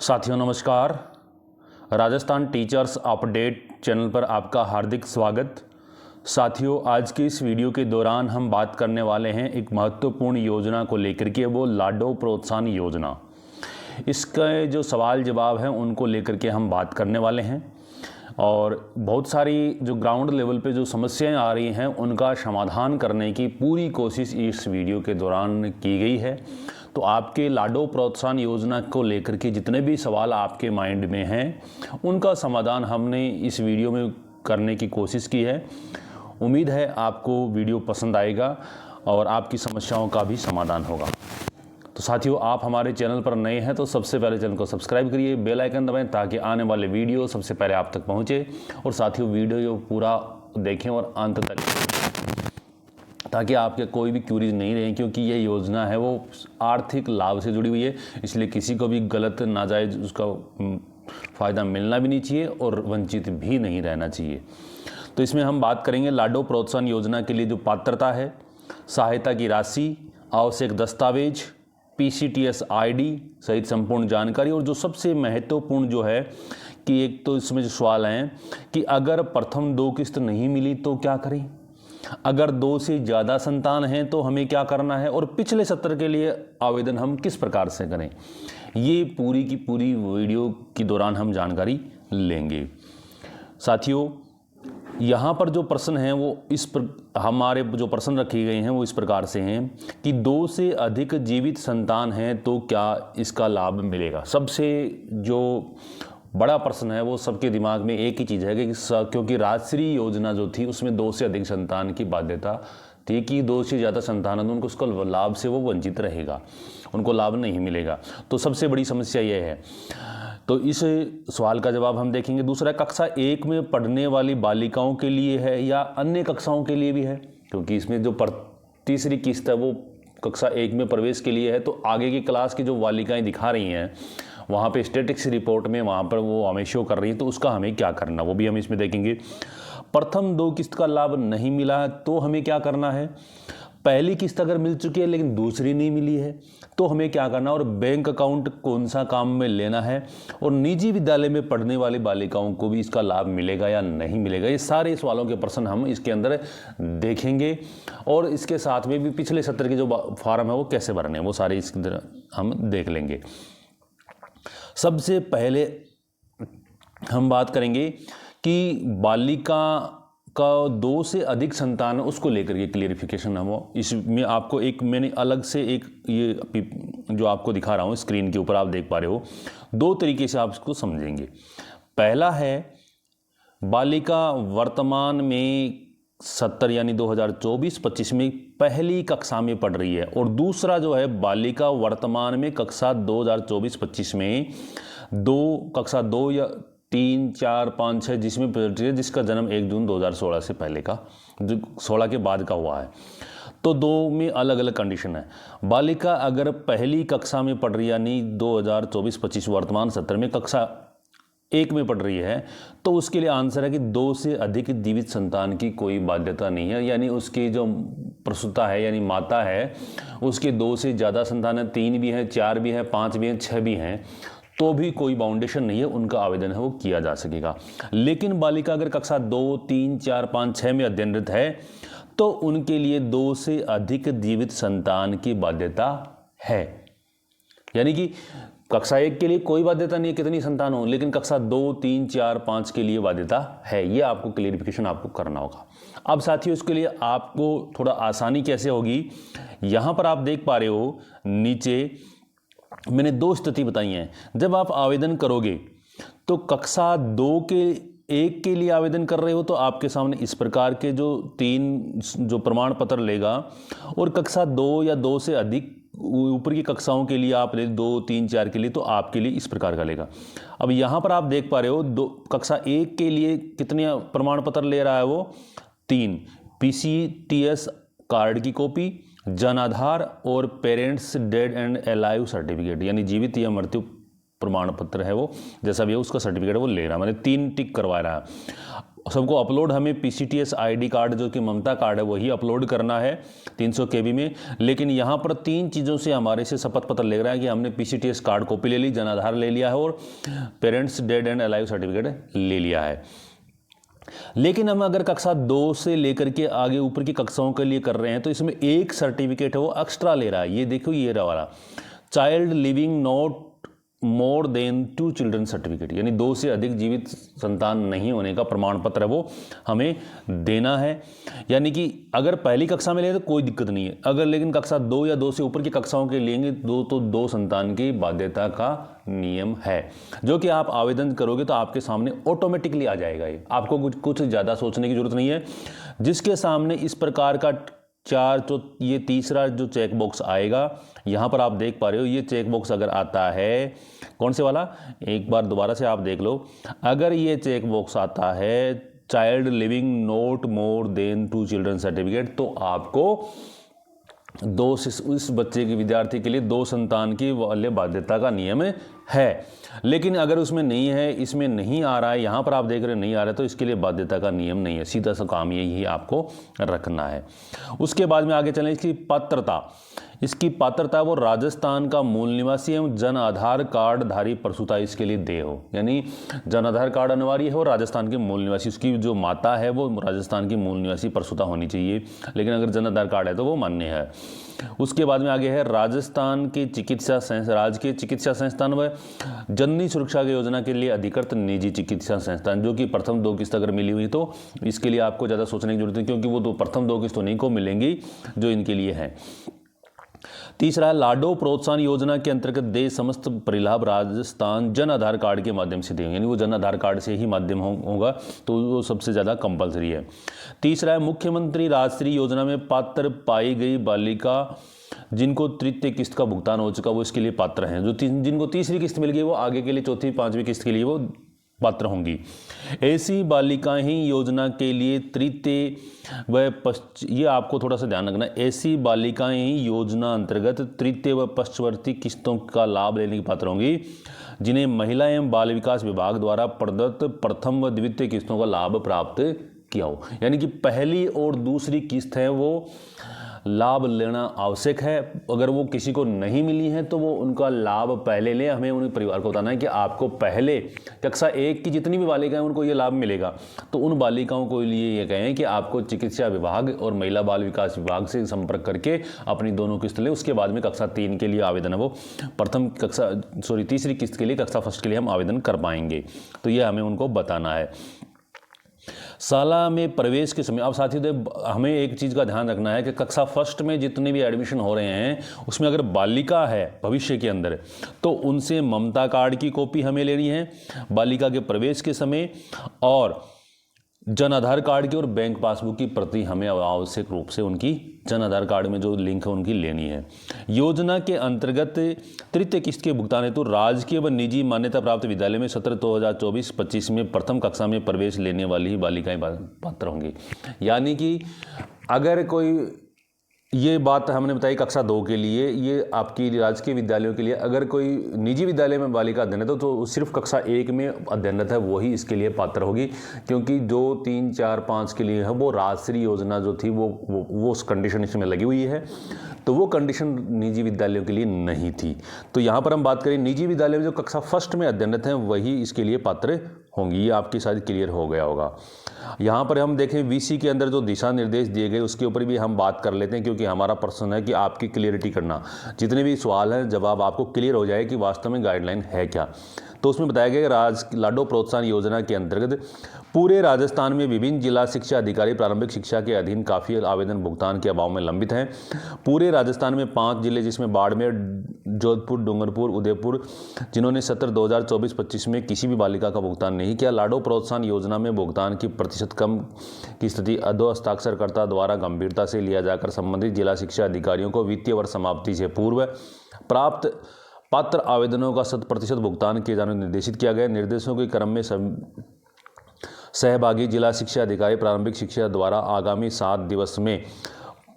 साथियों नमस्कार। Rajasthan teachers update channel पर आपका हार्दिक स्वागत। साथियों, आज के इस वीडियो के दौरान हम बात करने वाले हैं एक महत्वपूर्ण योजना को लेकर के, वो लाडो प्रोत्साहन योजना। इसके जो सवाल जवाब हैं उनको लेकर के हम बात करने वाले हैं और बहुत सारी जो ग्राउंड लेवल पे जो समस्याएं आ रही हैं उनका समाधान करने की पूरी कोशिश इस वीडियो के दौरान की गई है। तो आपके लाडो प्रोत्साहन योजना को लेकर के जितने भी सवाल आपके माइंड में हैं उनका समाधान हमने इस वीडियो में करने की कोशिश की है। उम्मीद है आपको वीडियो पसंद आएगा और आपकी समस्याओं का भी समाधान होगा। तो साथियों, आप हमारे चैनल पर नए हैं तो सबसे पहले चैनल को सब्सक्राइब करिए, बेल आइकन दबाएं ताकि आने वाले वीडियो सबसे पहले आप तक पहुंचे। और साथियों, वीडियो पूरा देखें और अंत तक, ताकि आपके कोई भी क्यूरीज नहीं रहे, क्योंकि ये योजना है वो आर्थिक लाभ से जुड़ी हुई है, इसलिए किसी को भी गलत नाजायज़ उसका फ़ायदा मिलना भी नहीं चाहिए और वंचित भी नहीं रहना चाहिए। तो इसमें हम बात करेंगे लाडो प्रोत्साहन योजना के लिए जो पात्रता है, सहायता की राशि, आवश्यक दस्तावेज, PCTS ID सहित संपूर्ण जानकारी। और जो सबसे महत्वपूर्ण जो है कि एक तो इसमें जो सवाल हैं कि अगर प्रथम 2 किस्त नहीं मिली तो क्या करें, अगर 2 से ज़्यादा संतान हैं तो हमें क्या करना है, और पिछले सत्र के लिए आवेदन हम किस प्रकार से करें, ये पूरी की पूरी वीडियो के दौरान हम जानकारी लेंगे। साथियों, यहाँ पर जो प्रश्न हैं वो हमारे जो प्रश्न रखे गए हैं वो इस प्रकार से हैं कि 2 से अधिक जीवित संतान हैं तो क्या इसका लाभ मिलेगा। सबसे जो बड़ा प्रश्न है वो सबके दिमाग में एक ही चीज़ है कि क्योंकि राजश्री योजना जो थी उसमें 2 से अधिक संतान की बाध्यता थी कि 2 से ज़्यादा संतान है तो उनको उसका लाभ से वो वंचित रहेगा, उनको लाभ नहीं मिलेगा। तो सबसे बड़ी समस्या ये है। तो इस सवाल का जवाब हम देखेंगे। दूसरा, कक्षा 1 में पढ़ने वाली बालिकाओं के लिए है या अन्य कक्षाओं के लिए भी है, क्योंकि इसमें जो तीसरी किस्त है वो कक्षा 1 में प्रवेश के लिए है। तो आगे की क्लास की जो बालिकाएं दिखा रही हैं वहाँ पे स्टैटिक्स रिपोर्ट में वहाँ पर वो हमें शो कर रही है, तो उसका हमें क्या करना वो भी हम इसमें देखेंगे। प्रथम 2 किस्त का लाभ नहीं मिला तो हमें क्या करना है, पहली किस्त अगर मिल चुकी है लेकिन दूसरी नहीं मिली है तो हमें क्या करना, और बैंक अकाउंट कौन सा काम में लेना है, और निजी विद्यालय में पढ़ने वाली बालिकाओं को भी इसका लाभ मिलेगा या नहीं मिलेगा। ये सारे सवालों के प्रश्न हम इसके अंदर देखेंगे और इसके साथ में भी पिछले सत्र के जो फॉर्म है वो कैसे भरने हैं वो सारे इसके अंदर हम देख लेंगे। सबसे पहले हम बात करेंगे कि बालिका का 2 से अधिक संतान है उसको लेकर के क्लियरिफिकेशन है वो। इसमें आपको एक मैंने अलग से एक ये जो आपको दिखा रहा हूँ स्क्रीन के ऊपर आप देख पा रहे हो, 2 तरीके से आप इसको समझेंगे। पहला है बालिका वर्तमान में 70 यानी 2024-25 में पहली कक्षा में पढ़ रही है, और दूसरा जो है बालिका वर्तमान में कक्षा 2024-25 में कक्षा 2 या 3, 4, 5, 6 जिसमें पढ़ रही है, जिसका जन्म 1 जून 2016 से पहले का, जो 16 के बाद का हुआ है। तो 2 में अलग अलग कंडीशन है। बालिका अगर पहली कक्षा में पढ़ रही है यानी 2024-25 वर्तमान सत्र में कक्षा 1 में पढ़ रही है तो उसके लिए आंसर है कि 2 से अधिक जीवित संतान की कोई बाध्यता नहीं है, यानी उसकी जो प्रसूता है यानी माता है उसके 2 से ज़्यादा संतान है, 3 भी हैं, 4 भी हैं, 5 भी हैं, 6 भी हैं, तो भी कोई बाउंडेशन नहीं है, उनका आवेदन है वो किया जा सकेगा। लेकिन बालिका अगर कक्षा 2, 3, 4, 5, 6 में अध्ययनरत है तो उनके लिए 2 से अधिक जीवित संतान की बाध्यता है, यानी कि कक्षा 1 के लिए कोई बाध्यता नहीं है कितनी संतान हो, लेकिन कक्षा 2, 3, 4, 5 के लिए बाध्यता है। ये आपको क्लियरिफिकेशन आपको करना होगा। अब साथियों, इसके लिए आपको थोड़ा आसानी कैसे होगी, यहाँ पर आप देख पा रहे हो नीचे मैंने 2 स्थिति बताई हैं। जब आप आवेदन करोगे तो कक्षा 2 के 1 के लिए आवेदन कर रहे हो तो आपके सामने इस प्रकार के जो 3 जो प्रमाण पत्र लेगा, और कक्षा 2 या 2 से अधिक ऊपर की कक्षाओं के लिए आप ले 2, 3, 4 के लिए तो आपके लिए इस प्रकार का लेगा। अब यहाँ पर आप देख पा रहे हो कक्षा 1 के लिए कितने प्रमाण पत्र ले रहा है वो, 3 PCTS कार्ड की कॉपी, जनाधार और parents dead and alive certificate, यानी जीवित या मृत्यु प्रमाण पत्र है वो, जैसा भी है उसका सर्टिफिकेट वो ले रहा है, मैंने 3 टिक करवा रहा है। सबको अपलोड हमें PCTS ID कार्ड जो कि ममता कार्ड है वही अपलोड करना है 300 KB में। लेकिन यहाँ पर 3 चीज़ों से हमारे से शपथ पत्र ले रहा है कि हमने PCTS कार्ड कॉपी ले ली, जन आधार ले लिया है और parents dead and alive certificate ले लिया है। लेकिन हम अगर कक्षा 2 से लेकर के आगे ऊपर की कक्षाओं के लिए कर रहे हैं तो इसमें एक सर्टिफिकेट है वो एक्स्ट्रा ले रहा है। ये देखो ये रहा वाला child living not more than 2 children certificate, यानी 2 से अधिक जीवित संतान नहीं होने का प्रमाण पत्र है वो हमें देना है। यानी कि अगर पहली कक्षा में ले तो कोई दिक्कत नहीं है, अगर लेकिन कक्षा 2 या 2 से ऊपर की कक्षाओं के लेंगे तो 2 संतान की बाध्यता का नियम है, जो कि आप आवेदन करोगे तो आपके सामने ऑटोमेटिकली आ जाएगा। ये आपको कुछ ज़्यादा सोचने की जरूरत नहीं है। जिसके सामने इस प्रकार का 4 तो ये तीसरा जो चेक बॉक्स आएगा, यहाँ पर आप देख पा रहे हो ये चेक बॉक्स अगर आता है, कौन से वाला, एक बार दोबारा से आप देख लो, अगर ये चेक बॉक्स आता है child living not more than 2 children certificate, तो आपको 2 से इस बच्चे के विद्यार्थी के लिए 2 संतान की वाले बाध्यता का नियम है। लेकिन अगर उसमें नहीं है, इसमें नहीं आ रहा है, यहाँ पर आप देख रहे हैं नहीं आ रहा है, तो इसके लिए बाध्यता का नियम नहीं है, सीधा सा काम यही आपको रखना है। उसके बाद में आगे चलें, इसकी पात्रता। इसकी पात्रता वो राजस्थान का मूल निवासी एवं जन आधार कार्ड धारी प्रसूता इसके लिए देय हो, यानी जन आधार कार्ड अनिवार्य है और राजस्थान के मूल निवासी, उसकी जो माता है वो राजस्थान की मूल निवासी प्रसूता होनी चाहिए। लेकिन अगर जन आधार कार्ड है तो वो मान्य है। उसके बाद में आगे है राजस्थान के राज्य के चिकित्सा संस्थान व जननी सुरक्षा की योजना के लिए अधिकृत निजी चिकित्सा संस्थान, जो कि प्रथम 2 किस्त अगर मिली हुई तो इसके लिए आपको ज़्यादा सोचने की जरूरत है, क्योंकि वो प्रथम 2 किस्त तो नहीं को मिलेंगी जो इनके लिए है। तीसरा है लाडो प्रोत्साहन योजना के अंतर्गत दे समस्त परिलाभ राजस्थान जन आधार कार्ड के माध्यम से देंगे, यानी वो जन आधार कार्ड से ही माध्यम होगा, तो वो सबसे ज़्यादा कंपलसरी है। तीसरा है मुख्यमंत्री राजश्री योजना में पात्र पाई गई बालिका जिनको तृतीय किस्त का भुगतान हो चुका वो इसके लिए पात्र हैं। जो जिनको तीसरी किस्त मिल गई वो आगे के लिए चौथी 5वीं किस्त के लिए वो पात्र होंगी। ऐसी बालिकाएं ही योजना के लिए तृतीय व ये आपको थोड़ा सा ध्यान रखना, ऐसी बालिकाएं ही योजना अंतर्गत तृतीय व पश्चवर्ती किस्तों का लाभ लेने की पात्र होंगी जिन्हें महिला एवं बाल विकास विभाग द्वारा प्रदत्त प्रथम व द्वितीय किस्तों का लाभ प्राप्त किया हो। यानी कि पहली और दूसरी किस्त है वो लाभ लेना आवश्यक है। अगर वो किसी को नहीं मिली है तो वो उनका लाभ पहले ले। हमें उन परिवार को बताना है कि आपको पहले कक्षा 1 की जितनी भी बालिकाएं उनको ये लाभ मिलेगा, तो उन बालिकाओं को लिए ये कहें कि आपको चिकित्सा विभाग और महिला बाल विकास विभाग से संपर्क करके अपनी दोनों किस्त ले। उसके बाद में कक्षा 3 के लिए आवेदन है वो तीसरी किस्त के लिए कक्षा 1 के लिए हम आवेदन कर पाएंगे। तो ये हमें उनको बताना है। शाला में प्रवेश के समय अब साथियों हमें एक चीज़ का ध्यान रखना है कि कक्षा 1 में जितने भी एडमिशन हो रहे हैं उसमें अगर बालिका है भविष्य के अंदर तो उनसे ममता कार्ड की कॉपी हमें लेनी है बालिका के प्रवेश के समय, और जन आधार कार्ड की और बैंक पासबुक की प्रति हमें आवश्यक रूप से उनकी जन आधार कार्ड में जो लिंक है उनकी लेनी है। योजना के अंतर्गत तृतीय किस्त के भुगतान हेतु राजकीय व निजी मान्यता प्राप्त विद्यालय में सत्र 2024-25 में प्रथम कक्षा में प्रवेश लेने वाली ही बालिकाएं पात्र होंगी। यानी कि अगर कोई, ये बात हमने बताई कक्षा 2 के लिए, ये आपकी राजकीय विद्यालयों के लिए, अगर कोई निजी विद्यालय में बालिका अध्ययनरत तो सिर्फ कक्षा 1 में अध्ययनरत है वही इसके लिए पात्र होगी, क्योंकि जो 3, 4, 5 के लिए है वो राजश्री योजना जो थी वो उस कंडीशन इसमें लगी हुई है, तो वो कंडीशन निजी विद्यालयों के लिए नहीं थी। तो यहाँ पर हम बात करें निजी विद्यालय में जो कक्षा 1 में अध्ययनरत हैं वही इसके लिए पात्र होंगी। ये आपके साथ क्लियर हो गया होगा। यहाँ पर हम देखें VC के अंदर जो दिशा निर्देश दिए गए उसके ऊपर भी हम बात कर लेते हैं, क्योंकि हमारा प्रश्न है कि आपकी क्लियरिटी करना, जितने भी सवाल हैं जवाब आपको क्लियर हो जाए कि वास्तव में गाइडलाइन है क्या। तो उसमें बताया गया कि लाडो प्रोत्साहन योजना के अंतर्गत पूरे राजस्थान में विभिन्न जिला शिक्षा अधिकारी प्रारंभिक शिक्षा के अधीन काफ़ी आवेदन भुगतान के अभाव में लंबित हैं। पूरे राजस्थान में 5 जिले जिसमें बाड़मेर, जोधपुर, डूंगरपुर, उदयपुर, जिन्होंने सत्र 2024-25 में किसी भी बालिका का भुगतान नहीं किया। लाडो प्रोत्साहन योजना में भुगतान की प्रतिशत कम की स्थिति अधो हस्ताक्षरकर्ता द्वारा गंभीरता से लिया जाकर संबंधित जिला शिक्षा अधिकारियों को वित्तीय वर्ष समाप्ति से पूर्व प्राप्त पात्र आवेदनों का 100% भुगतान किए जाने निर्देशित किया गया। निर्देशों के क्रम में सहभागी जिला शिक्षा अधिकारी प्रारंभिक शिक्षा द्वारा आगामी 7 दिवस में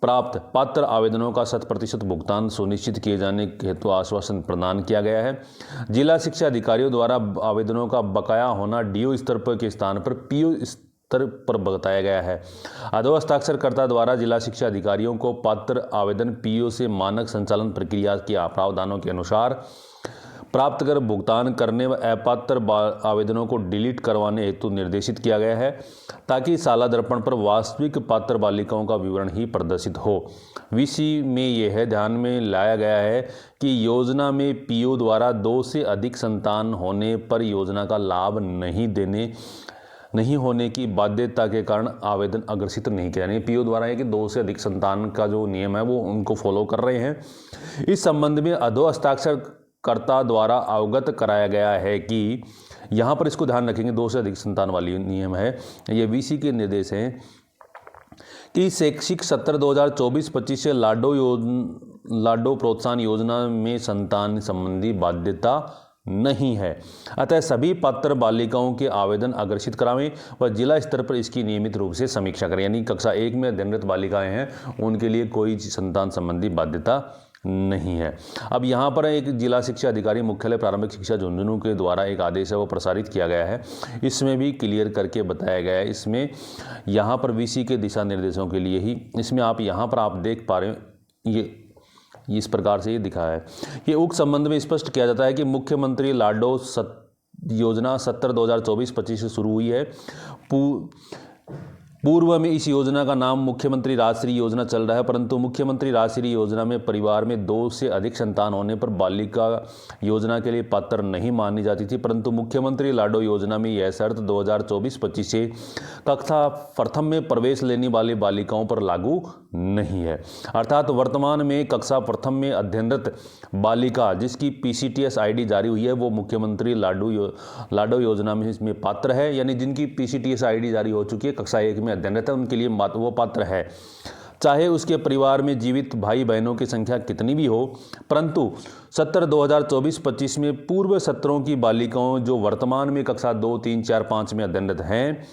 प्राप्त पात्र आवेदनों का 100% भुगतान सुनिश्चित किए जाने हेतु आश्वासन प्रदान किया गया है। जिला शिक्षा अधिकारियों द्वारा आवेदनों का बकाया होना DO स्तर पर के स्थान पर PO पर बताया गया है। अधो हस्ताक्षरकर्ता द्वारा जिला शिक्षा अधिकारियों को पात्र आवेदन पीओ से मानक संचालन प्रक्रिया के प्रावधानों के अनुसार प्राप्त कर भुगतान करने व अपात्र आवेदनों को डिलीट करवाने हेतु निर्देशित किया गया है, ताकि साला दर्पण पर वास्तविक पात्र बालिकाओं का विवरण ही प्रदर्शित हो। वीसी में यह ध्यान में लाया गया है कि योजना में पीओ द्वारा 2 से अधिक संतान होने पर योजना का लाभ नहीं होने की बाध्यता के कारण आवेदन अग्रसित नहीं किया। यानी पीओ द्वारा है कि 2 से अधिक संतान का जो नियम है वो उनको फॉलो कर रहे हैं। इस संबंध में अधो हस्ताक्षरकर्ता द्वारा अवगत कराया गया है कि यहाँ पर इसको ध्यान रखेंगे, 2 से अधिक संतान वाली नियम है। ये वीसी के निर्देश हैं कि शैक्षिक सत्र 2024-25 से लाडो प्रोत्साहन योजना में संतान संबंधी बाध्यता नहीं है। अतः सभी पात्र बालिकाओं के आवेदन अग्रसित करावें व जिला स्तर पर इसकी नियमित रूप से समीक्षा करें। यानी कक्षा 1 में अध्ययनरत बालिकाएं हैं, उनके लिए कोई संतान संबंधी बाध्यता नहीं है। अब यहाँ पर एक जिला शिक्षा अधिकारी मुख्यालय प्रारंभिक शिक्षा झुंझुनू के द्वारा एक आदेश है वो प्रसारित किया गया है। इसमें भी क्लियर करके बताया गया है। इसमें यहाँ पर वीसी के दिशा निर्देशों के लिए ही इसमें यहाँ पर आप देख पा रहे हैं, ये इस प्रकार से ये दिखा है कि उक्त संबंध में स्पष्ट किया जाता है कि मुख्यमंत्री लाडो योजना सत्र 2024-25 से शुरू हुई है। पूर्व में इस योजना का नाम मुख्यमंत्री राजश्री योजना चल रहा है, परंतु मुख्यमंत्री राजश्री योजना में परिवार में 2 से अधिक संतान होने पर बालिका योजना के लिए पात्र नहीं मानी जाती थी, परंतु मुख्यमंत्री लाडो योजना में यह शर्त 2024-25 से कक्षा प्रथम में प्रवेश लेने वाली बालिकाओं पर लागू नहीं है। अर्थात वर्तमान में कक्षा प्रथम में अध्ययनरत बालिका जिसकी PCTS ID जारी हुई है वो मुख्यमंत्री लाडो योजना में इसमें पात्र है। यानी जिनकी PCTS ID जारी हो चुकी है, कक्षा 1 में अध्ययनरत है, उनके लिए वो पात्र है, चाहे उसके परिवार में जीवित भाई बहनों की संख्या कितनी भी हो। परंतु सत्र 2024-25 में पूर्व सत्रों की बालिकाओं जो वर्तमान में कक्षा 2, 3, 4, 5 में अध्ययनरत हैं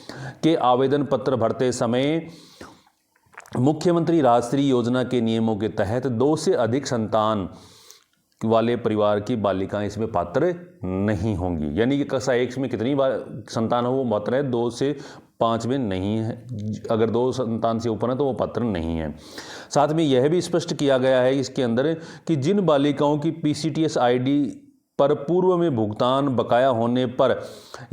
के आवेदन पत्र भरते समय मुख्यमंत्री राजश्री योजना के नियमों के तहत 2 से अधिक संतान वाले परिवार की बालिकाएं इसमें पात्र नहीं होंगी। यानी कि कक्षा 1 में कितनी बार संतान हो वो पात्र है, 2 से 5 में नहीं है। अगर 2 संतान से ऊपर है तो वो पात्र नहीं है। साथ में यह भी स्पष्ट किया गया है इसके अंदर कि जिन बालिकाओं की PCTS ID पर पूर्व में भुगतान बकाया होने पर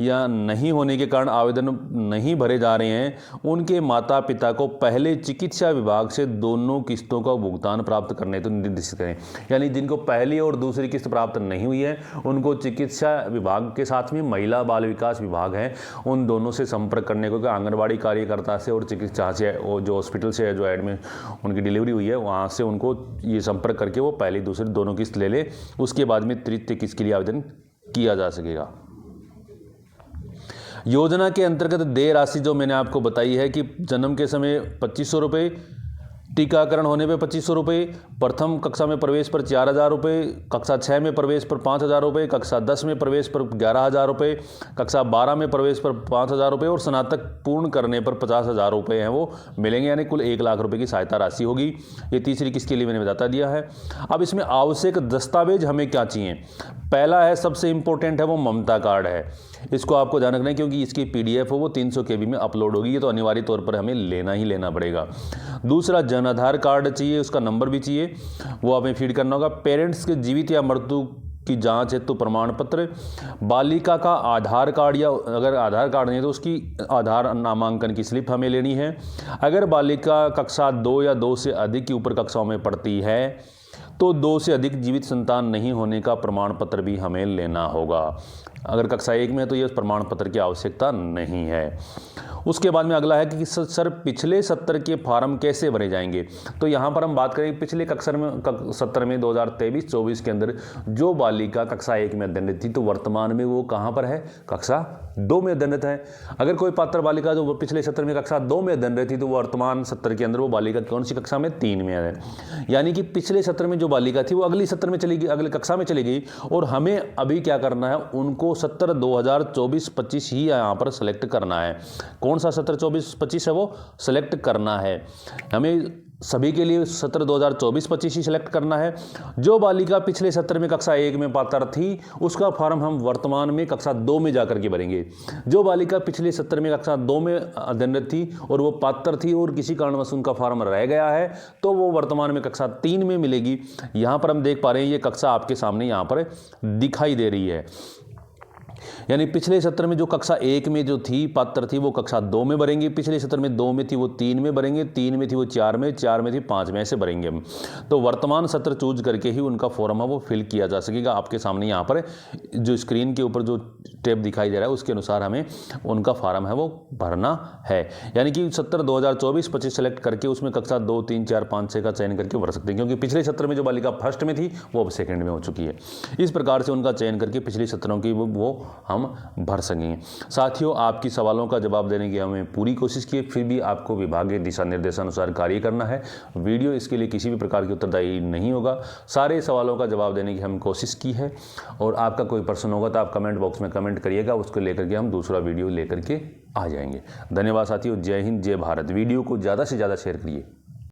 या नहीं होने के कारण आवेदन नहीं भरे जा रहे हैं, उनके माता पिता को पहले चिकित्सा विभाग से दोनों किस्तों का भुगतान प्राप्त करने तो निर्देशित करें। यानी जिनको पहली और दूसरी किस्त प्राप्त नहीं हुई है, उनको चिकित्सा विभाग के साथ में महिला बाल विकास विभाग है, उन दोनों से संपर्क करने को, आंगनबाड़ी कार्यकर्ता से और चिकित्सा से, जो हॉस्पिटल से जो एडमिट उनकी डिलीवरी हुई है वहाँ से उनको ये संपर्क करके वो पहली दूसरी दोनों किस्त ले ले, उसके बाद में तृतीय किस्त के लिए आवेदन किया जा सकेगा। योजना के अंतर्गत देय राशि जो मैंने आपको बताई है कि जन्म के समय 2500 रुपये, टीकाकरण होने पे 2500 रुपये, प्रथम कक्षा में प्रवेश पर 4000 रुपये, कक्षा 6 में प्रवेश पर 5000 रुपये, कक्षा 10 में प्रवेश पर 11000 रुपये, कक्षा 12 में प्रवेश पर 5000 रुपये और स्नातक पूर्ण करने पर 50000 रुपये हैं वो मिलेंगे। यानी कुल 1 लाख रुपये की सहायता राशि होगी। ये तीसरी किस्त के लिए मैंने बता दिया है। अब इसमें आवश्यक दस्तावेज हमें क्या चाहिए? पहला है, सबसे इंपॉर्टेंट है वो ममता कार्ड है। इसको आपको ध्यान रखना है क्योंकि इसकी PDF वो 300 KB में अपलोड होगी, ये तो अनिवार्य तौर पर हमें लेना ही लेना पड़ेगा। दूसरा, जन आधार कार्ड चाहिए, उसका नंबर भी चाहिए, वो हमें फीड करना होगा। पेरेंट्स के जीवित या मृत्यु की जांच है तो प्रमाण पत्र, बालिका का आधार कार्ड या अगर आधार कार्ड नहीं है तो उसकी आधार नामांकन की स्लिप हमें लेनी है। अगर बालिका कक्षा 2 या 2 से अधिक की ऊपर कक्षाओं में पढ़ती है तो 2 से अधिक जीवित संतान नहीं होने का प्रमाण पत्र भी हमें लेना होगा। अगर कक्षा 1 में है तो यह प्रमाण पत्र की आवश्यकता नहीं है। उसके बाद में अगला है कि सर पिछले सत्र के फॉर्म कैसे भरे जाएंगे? तो यहाँ पर हम बात करेंगे पिछले सत्र में 2023-24 के अंदर जो बालिका कक्षा 1 में अध्ययनरत थी तो वर्तमान में वो कहाँ पर है? कक्षा 2 में अध्ययनरत है। अगर कोई पात्र बालिका जो पिछले सत्र में कक्षा 2 में अध्ययनरत थी तो वर्तमान सत्र के अंदर वो बालिका कौन सी कक्षा में? 3 में है। यानी कि पिछले सत्र में जो बालिका थी वो अगली सत्र में चली गई, अगले कक्षा में चली गई और हमें अभी क्या करना है? उनको सत्र 2024-25 ही यहाँ पर सेलेक्ट करना है। कौन सा सत्र 24-25 है वो सेलेक्ट करना है। हमें सभी के लिए सत्र 2024-25 ही सिलेक्ट करना है। जो बालिका पिछले सत्र में कक्षा 1 में पात्र थी उसका फॉर्म हम वर्तमान में कक्षा 2 में जाकर के भरेंगे। जो बालिका पिछले सत्र में कक्षा 2 में अध्ययनरत थी और वो पात्र थी और किसी कारणवश उनका फॉर्म रह गया है तो वो वर्तमान में कक्षा 3 में मिलेगी। यहाँ पर हम देख पा रहे हैं ये कक्षा आपके सामने यहाँ पर दिखाई दे रही है। यानी पिछले सत्र में जो कक्षा 1 में जो थी पात्र थी वो कक्षा 2 में भरेंगे, पिछले सत्र में 2 में थी वो 3 में भरेंगे, 3 में थी वो 4 में, 4 में थी 5 में, ऐसे भरेंगे हम। तो वर्तमान सत्र चूज करके ही उनका फॉर्म है वो फिल किया जा सकेगा। आपके सामने यहाँ पर जो स्क्रीन के ऊपर जो टैब दिखाई दे रहा है उसके अनुसार हमें उनका फॉर्म है वो भरना है। यानी कि सत्र 2024-25 सेलेक्ट करके उसमें कक्षा 2, 3, 4, 5, 6 का चयन करके भर सकते हैं, क्योंकि पिछले सत्र में जो बालिका फर्स्ट में थी वो अब सेकंड में हो चुकी है। इस प्रकार से उनका चयन करके पिछले सत्रों की वो हम भर सकेंगे। साथियों, आपकी सवालों का जवाब देने की हमें पूरी कोशिश की है, फिर भी आपको विभागीय दिशा निर्देशानुसार कार्य करना है। वीडियो इसके लिए किसी भी प्रकार की उत्तरदायी नहीं होगा। सारे सवालों का जवाब देने की हम कोशिश की है और आपका कोई प्रश्न होगा तो आप कमेंट बॉक्स में कमेंट करिएगा, उसको लेकर के हम दूसरा वीडियो लेकर के आ जाएंगे। धन्यवाद साथियों। जय हिंद, जय भारत। वीडियो को ज़्यादा से ज़्यादा शेयर करिए।